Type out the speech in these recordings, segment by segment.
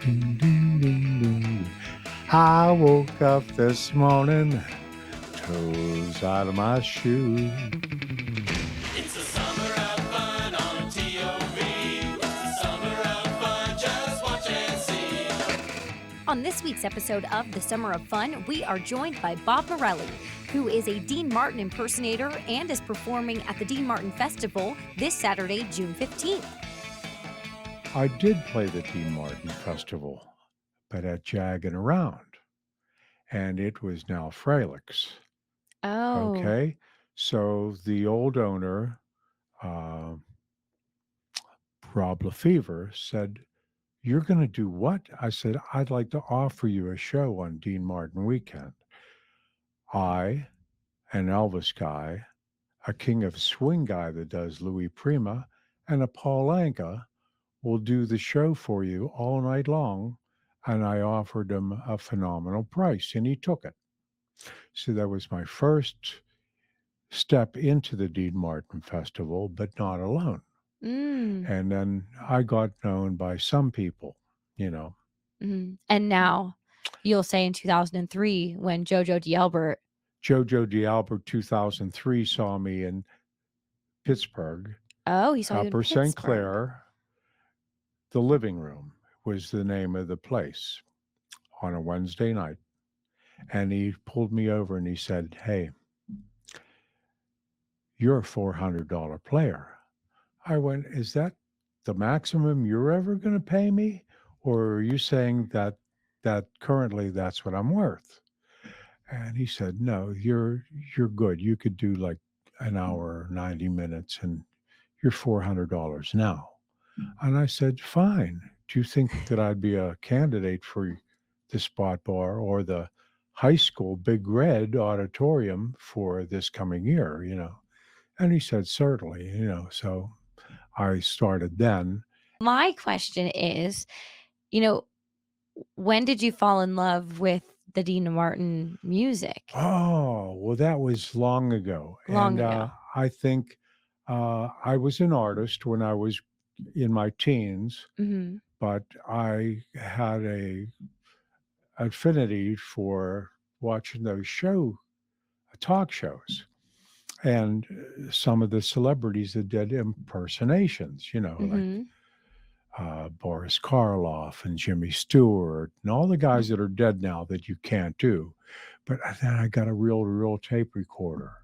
Ding, ding, ding, ding. I woke up this morning, toes out of my shoes. It's the summer of fun on TOV. It's the summer of fun, just watch and see. On this week's episode of The Summer of Fun, we are joined by Bob Morelli, who is a Dean Martin impersonator and is performing at the Dean Martin Festival this Saturday, June 15th. I did play the Dean Martin Festival, but at Jaggin' Around, and it was now Frelick's. Oh. Okay, so the old owner, uh, Rob Lefevre, said, "You're going to do what?" I said, "I'd like to offer you a show on Dean Martin weekend. I, an Elvis guy, a King of Swing guy that does Louis Prima, and a Paul Anka will do the show for you all night long." And I offered him a phenomenal price, and he took it. So that was my first step into the Dean Martin Festival, but not alone. And then I got known by some people, you know. And now you'll say in 2003 when Jojo D'Albert. Jojo D'Albert 2003 saw me in Pittsburgh. Oh, he saw you in Upper Pittsburgh. St. Clair. The Living Room was the name of the place on a Wednesday night. And he pulled me over and he said, "Hey, you're a $400 player." I went, "Is that the maximum you're ever going to pay me? Or are you saying that currently that's what I'm worth?" And he said, "No, you're good. You could do like an hour, 90 minutes, and you're $400 now." And I said, "Fine. Do you think that I'd be a candidate for the Spot Bar or the high school Big Red auditorium for this coming year, you know?" And he said, "Certainly, you know." So I started then. My question is, when did you fall in love with the Dean Martin music? Oh, well, that was long ago. Long ago. I think I was an artist when I was in my teens, but I had a affinity for watching those talk shows, and some of the celebrities that did impersonations, you know, like Boris Karloff and Jimmy Stewart and all the guys that are dead now that you can't do. But then I got a real tape recorder.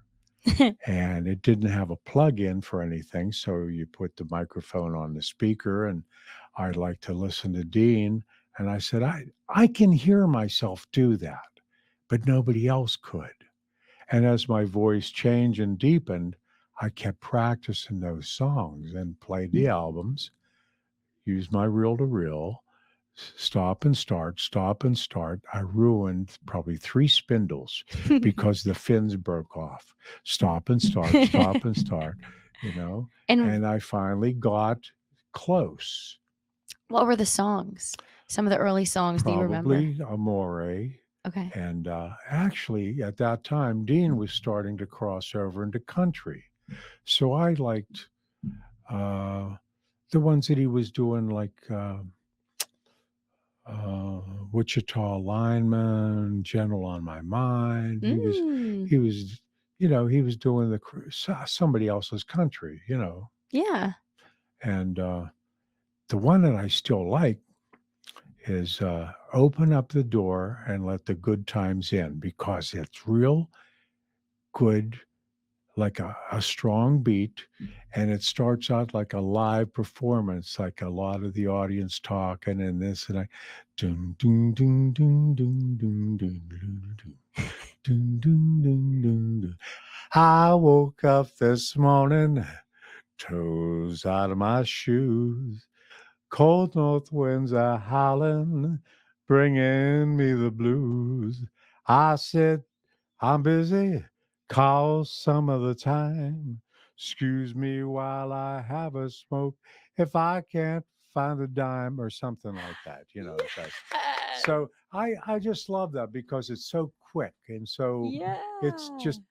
And it didn't have a plug-in for anything, so you put the microphone on the speaker, and I'd like to listen to Dean. And I said, I can hear myself do that, but nobody else could. And as my voice changed and deepened, I kept practicing those songs and played the albums, used my reel-to-reel, stop and start, stop and start. I ruined probably 3 spindles because the fins broke off. Stop and start, stop and start, you know. And I finally got close. What were the songs? Some of the early songs that you remember? Probably Amore. Okay. And actually, at that time, Dean was starting to cross over into country. So I liked the ones that he was doing, like Wichita Lineman, General on My Mind. He was, you know, he was doing somebody else's country, you know. Yeah. And the one that I still like is Open Up the Door and Let the Good Times In, because it's real good, like a strong beat, and it starts out like a live performance, like a lot of the audience talking and this and I, ding ding ding ding ding ding ding ding ding ding ding ding. I woke up this morning, toes out of my shoes, cold north winds are howling, bringing me the blues. I said, I'm busy, call some other time. Excuse me while I have a smoke if I can't find a dime, or something like that, you know. So I just love that because it's so quick, and so it's just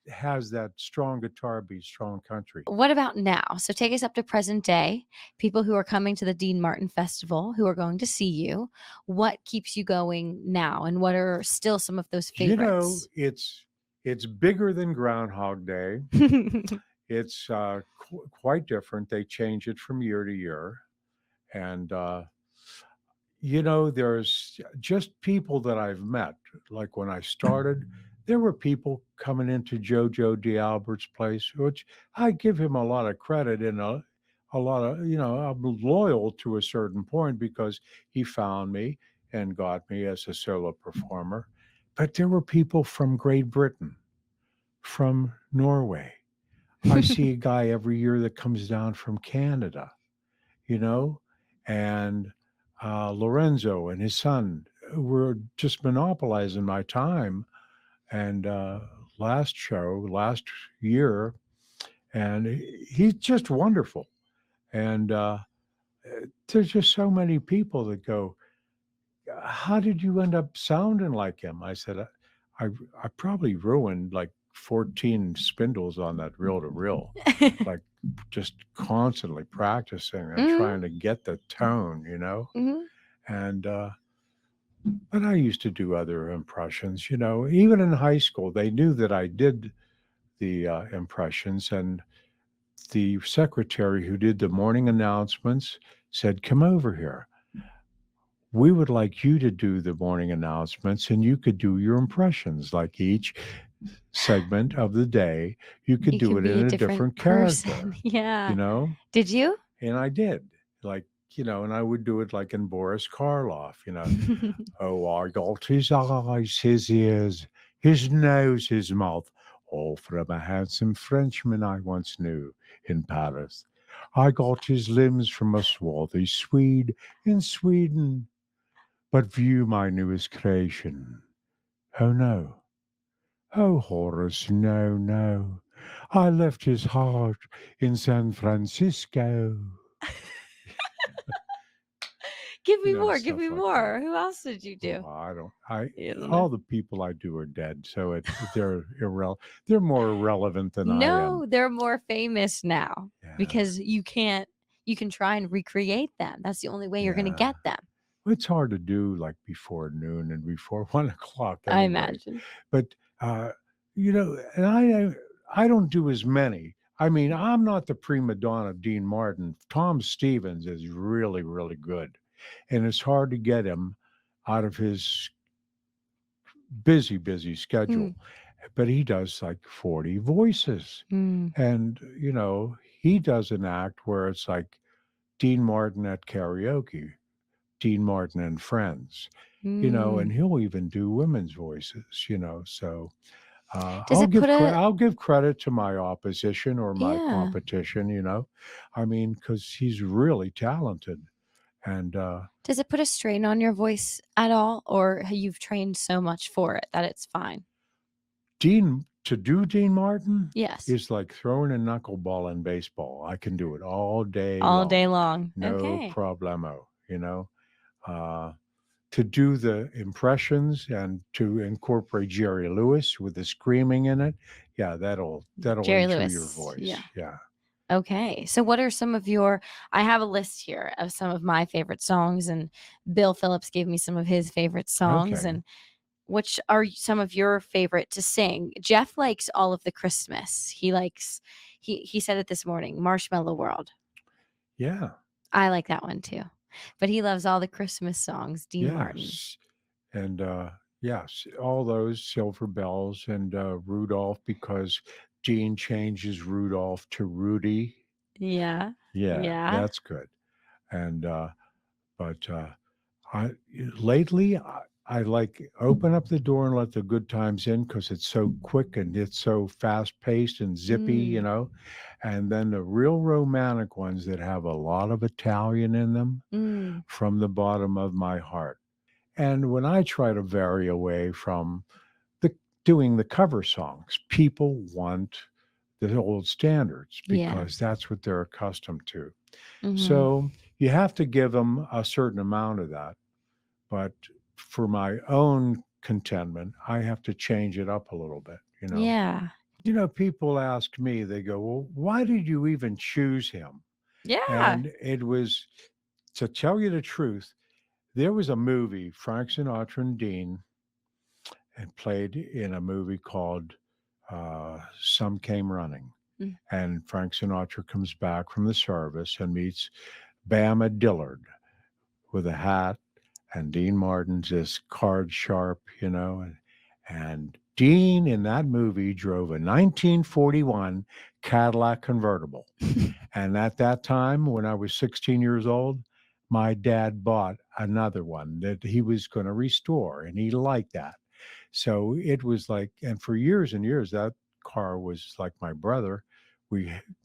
has that strong guitar beat, strong country. What about now? So take us up to present day, people who are coming to the Dean Martin Festival, who are going to see you. What keeps you going now, and what are still some of those You know, favorites? it's bigger than Groundhog Day. It's quite different. They change it from year to year, and there's just people that I've met. Like when I started, there were people coming into Jojo D'Albert's place, which I give him a lot of credit and a lot of, I'm loyal to a certain point because he found me and got me as a solo performer. But there were people from Great Britain, from Norway. I see a guy every year that comes down from Canada, you know, and Lorenzo and his son were just monopolizing my time. And last year, and he's just wonderful. And there's just so many people that go, "How did you end up sounding like him?" I said, "I, I probably ruined like 14 spindles on that reel to reel, like just constantly practicing and Mhm, trying to get the tone, mhm. And but I used to do other impressions, even in high school. They knew that I did the impressions, and the secretary who did the morning announcements said, "Come over here. We would like you to do the morning announcements, and you could do your impressions. Like each segment of the day, you could You do can it be in a a different different person. character, you Yeah. know?" Did you? And I did. Like, and I would do it like in Boris Karloff. "Oh, I got his eyes, his ears, his nose, his mouth, all from a handsome Frenchman I once knew in Paris. I got his limbs from a swarthy Swede in Sweden. But view my newest creation. Oh no, oh Horace, no, no. I left his heart in San Francisco." Give me more. Give Stuff me like that. more. Who else did you Oh, do? I don't. I You don't know. All the people I do are dead, so they're more irrelevant than I am. No, they're more famous now Yeah, because you can try and recreate them. That's the only way you're going to yeah. get them. It's hard to do like before noon and before 1 o'clock I anyway. imagine. But and I don't do as many. I mean, I'm not the prima donna Dean Martin. Tom Stevens is really, really good, and it's hard to get him out of his busy, busy Mm, schedule. But he does like 40 voices, mm, and he does an act where it's like Dean Martin at karaoke, Dean Martin and friends, and mm. he'll even do women's voices. So Does it put a I'll give credit to my opposition or my yeah? competition. I mean, because he's really talented, and Does it put a strain on your voice at all, or you've trained so much for it that it's fine? To do Dean Martin Yes, is like throwing a knuckleball in baseball. I can do it all day all day long, long. no Okay. problemo. Uh, to do the impressions and to incorporate Jerry Lewis with the screaming in it, yeah, that'll Jerry injure your Lewis. voice. Yeah. Yeah. Okay. So what are some of your I have a list here of some of my favorite songs, and Bill Phillips gave me some of his favorite songs, Okay. and which are some of your favorite to sing? Jeff likes all of the Christmas. He said it this morning, Marshmallow World. Yeah. I like that one too. But he loves all the Christmas songs, Dean Martin. Yes. And yes, all those Silver Bells and Rudolph, because Gene changes Rudolph to Rudy. Yeah. Yeah, Yeah. that's good. And but I lately I like open up the door and let the good times in because it's so quick and it's so fast paced and zippy. Mm, And then the real romantic ones that have a lot of Italian in them, mm, from the bottom of my heart. And when I try to vary away from the doing the cover songs, people want the old standards yeah. because that's what they're accustomed to. Hmm. So you have to give them a certain amount of that. But for my own contentment, I have to change it up a little bit. Yeah. People ask me, they go, well, why did you even choose him? Yeah. And it was, to tell you the truth, there was a movie, Frank Sinatra and Dean, and played in a movie called Some Came Running. Mm. And Frank Sinatra comes back from the service and meets Bama Dillard with a hat, and Dean Martin's this card sharp, and Dean in that movie drove a 1941 Cadillac convertible. And at that time, when I was 16 years old, my dad bought another one that he was going to restore, and he liked that. So it was like, and for years and years, that car was like my brother.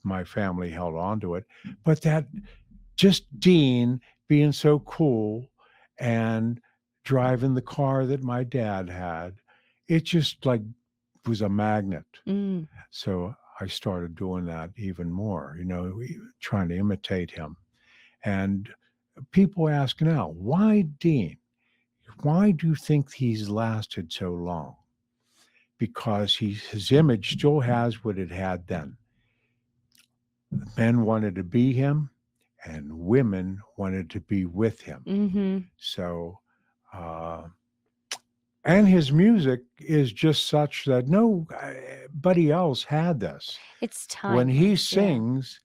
My family held on to it. But that, just Dean being so cool and driving the car that my dad had, it just like was a magnet. Mm. So I started doing that even more, trying to imitate him. And people ask now, why Dean? Why do you think he's lasted so long? Because his image still has what it had then. Men wanted to be him, and women wanted to be with him. Mm-hmm. So, and his music is just such that nobody else had this. It's time. When he sings,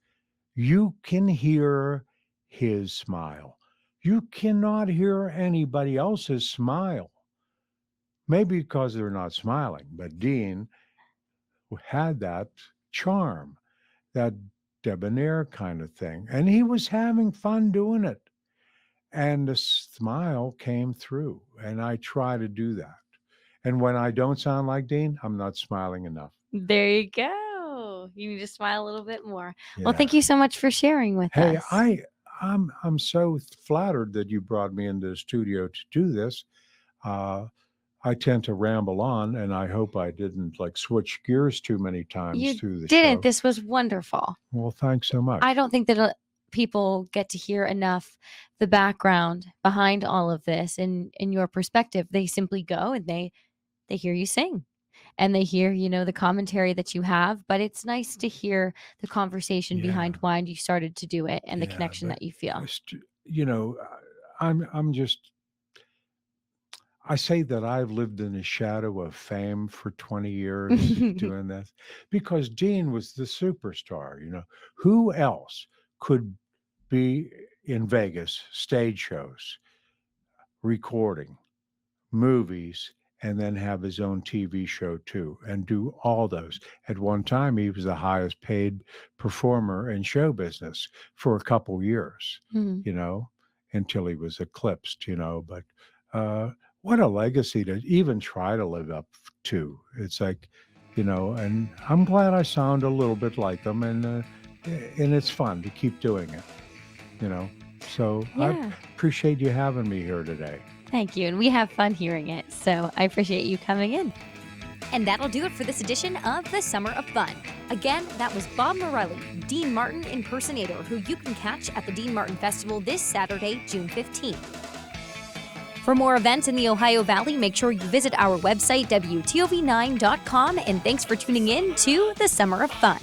you can hear his smile. You cannot hear anybody else's smile. Maybe because they're not smiling, but Dean had that charm, that debonair kind of thing. And he was having fun doing it. And the smile came through. And I try to do that. And when I don't sound like Dean, I'm not smiling enough. There you go. You need to smile a little bit more. Yeah. Well, thank you so much for sharing with Hey, us. I'm so flattered that you brought me into the studio to do this. I tend to ramble on, and I hope I didn't switch gears too many times You through the didn't. show. This was wonderful. Well, thanks so much. I don't think that people get to hear enough the background behind all of this and in your perspective. They simply go and they hear you sing. And they hear, the commentary that you have, but it's nice to hear the conversation behind why you started to do it and the connection that you feel. I say that I've lived in the shadow of fame for 20 years doing this because Dean was the superstar. Who else could be in Vegas, stage shows, recording, movies, and then have his own TV show too, and do all those. At one time, he was the highest paid performer in show business for a couple years, until he was eclipsed, But what a legacy to even try to live up to. It's like, and I'm glad I sound a little bit like them, and it's fun to keep doing it, So I appreciate you having me here today. Thank you. And we have fun hearing it. So I appreciate you coming in. And that'll do it for this edition of the Summer of Fun. Again, that was Bob Morelli, Dean Martin impersonator, who you can catch at the Dean Martin Festival this Saturday, June 15th. For more events in the Ohio Valley, make sure you visit our website, WTOV9.com. And thanks for tuning in to the Summer of Fun.